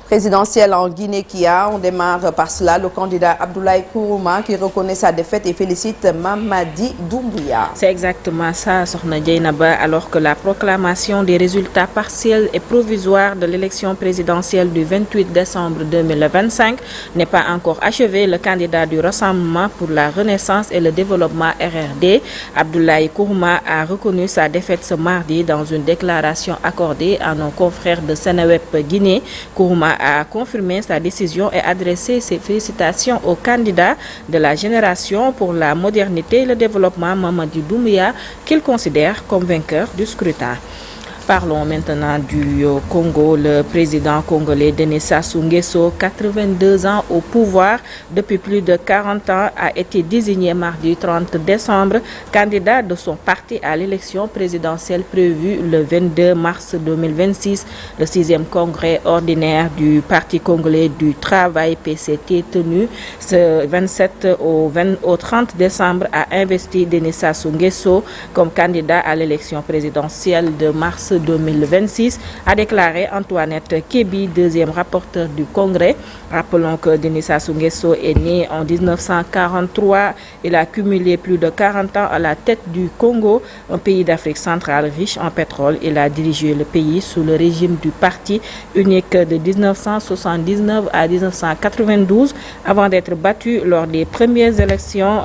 présidentielle en Guinée Kia. On démarre par cela. Le candidat Abdoulaye Kourouma qui reconnaît sa défaite et félicite Mamadi Doumbouya. C'est exactement ça, Sokhna Dieynaba, alors que la proclamation des résultats partiels et provisoires de l'élection présidentielle du 28 décembre 2025 n'est pas encore achevée. Le candidat du Rassemblement pour la Renaissance et le Développement RRD, Abdoulaye Kourouma, a reconnu sa défaite ce mardi dans une déclaration accordée à nos confrères de Seneweb Guinée. Kourouma a confirmé sa décision et adressé ses félicitations au candidat de la génération pour la modernité et le développement, Mamadi Doumbouya, qu'il considère comme vainqueur du scrutin. Parlons maintenant du Congo. Le président congolais Denis Sassou Nguesso, 82 ans au pouvoir depuis plus de 40 ans, a été désigné mardi 30 décembre candidat de son parti à l'élection présidentielle prévue le 22 mars 2026. Le 6e congrès ordinaire du Parti congolais du travail PCT tenu ce 27 au 30 décembre a investi Denis Sassou Nguesso comme candidat à l'élection présidentielle de mars 2026, a déclaré Antoinette Kébi, deuxième rapporteur du Congrès. Rappelons que Denis Sassou Nguesso est né en 1943. Il a cumulé plus de 40 ans à la tête du Congo, un pays d'Afrique centrale riche en pétrole. Il a dirigé le pays sous le régime du parti unique de 1979 à 1992 avant d'être battu lors des premières élections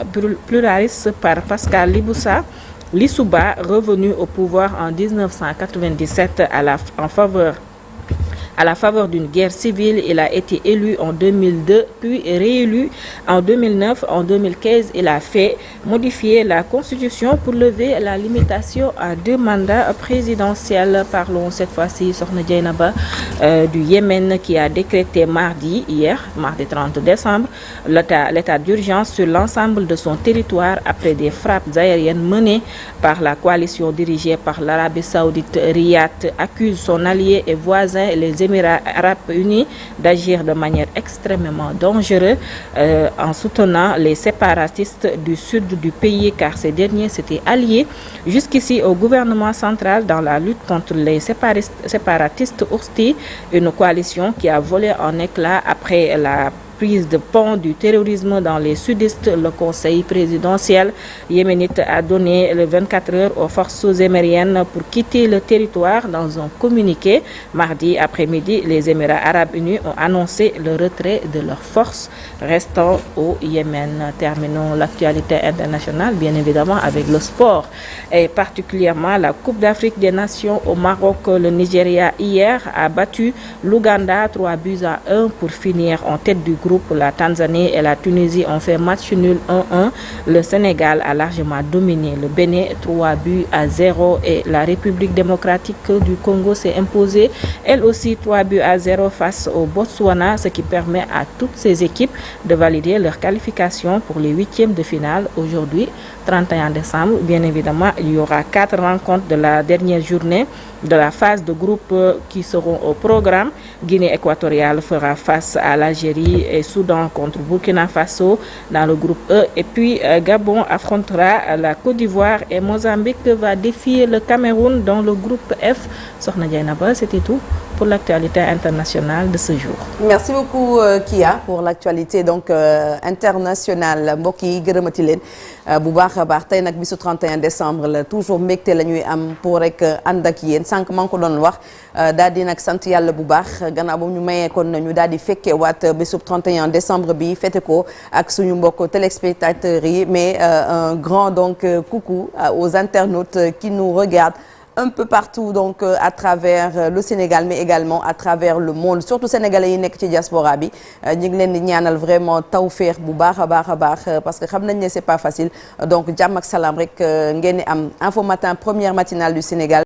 pluralistes par Pascal Lissouba, revenu au pouvoir en 1997 à la faveur d'une guerre civile. Il a été élu en 2002, puis réélu en 2009. En 2015, il a fait modifier la constitution pour lever la limitation à 2 mandats présidentiels. Parlons cette fois-ci, Sokhna Dieynaba, du Yémen qui a décrété mardi 30 décembre, l'état d'urgence sur l'ensemble de son territoire après des frappes aériennes menées par la coalition dirigée par l'Arabie Saoudite. Riyad accuse son allié et voisin, les Émirats arabes unis, d'agir de manière extrêmement dangereuse en soutenant les séparatistes du sud du pays, car ces derniers s'étaient alliés jusqu'ici au gouvernement central dans la lutte contre les séparatistes houthis, une coalition qui a volé en éclats après la prise de pont du terrorisme dans les sudistes. Le conseil présidentiel yéménite a donné le 24 heures aux forces émiriennes pour quitter le territoire. Dans un communiqué, mardi après-midi, les Émirats arabes unis ont annoncé le retrait de leurs forces restant au Yémen. Terminons l'actualité internationale, bien évidemment, avec le sport et particulièrement la Coupe d'Afrique des Nations au Maroc. Le Nigeria hier a battu l'Ouganda 3-1 pour finir en tête du groupe. La Tanzanie et la Tunisie ont fait match nul 1-1. Le Sénégal a largement dominé le Bénin 3-0 et la République démocratique du Congo s'est imposée elle aussi 3-0 face au Botswana, ce qui permet à toutes ces équipes de valider leur qualification pour les 8e de finale aujourd'hui 31 décembre. Bien évidemment, il y aura 4 rencontres de la dernière journée de la phase de groupe qui seront au programme. Guinée équatoriale fera face à l'Algérie et Soudan contre Burkina Faso dans le groupe E. Et puis Gabon affrontera la Côte d'Ivoire et Mozambique va défier le Cameroun dans le groupe F. Sokhna Dieynaba, c'était tout pour l'actualité internationale de ce jour. Merci beaucoup Kia pour l'actualité donc internationale. Mbokk yi gërëmati leen bu baax a baax tey nag bisu 31 décembre la toujours mbégte la ñuy am pour rek ànd ak yéen sànq maa ngi ko doon wax daal di nag sant yàlla bu baax gannaaw ba ñu mayee kon ñu daal di fekkee waat bisu 31 décembre bi fête ko ak suñu mbokk téléspectateurs yi mais un grand donc coucou aux internautes qui nous regardent un peu partout donc à travers le Sénégal mais également à travers le monde surtout sénégalais yi nekk ci diaspora bi ñu ngi leen di ñaanal vraiment tawféex bu baax a baax parce que xam nañ ne c'est pas facile donc jàmm ak salaam rek ngeen di am Infos Matin première matinale du Sénégal.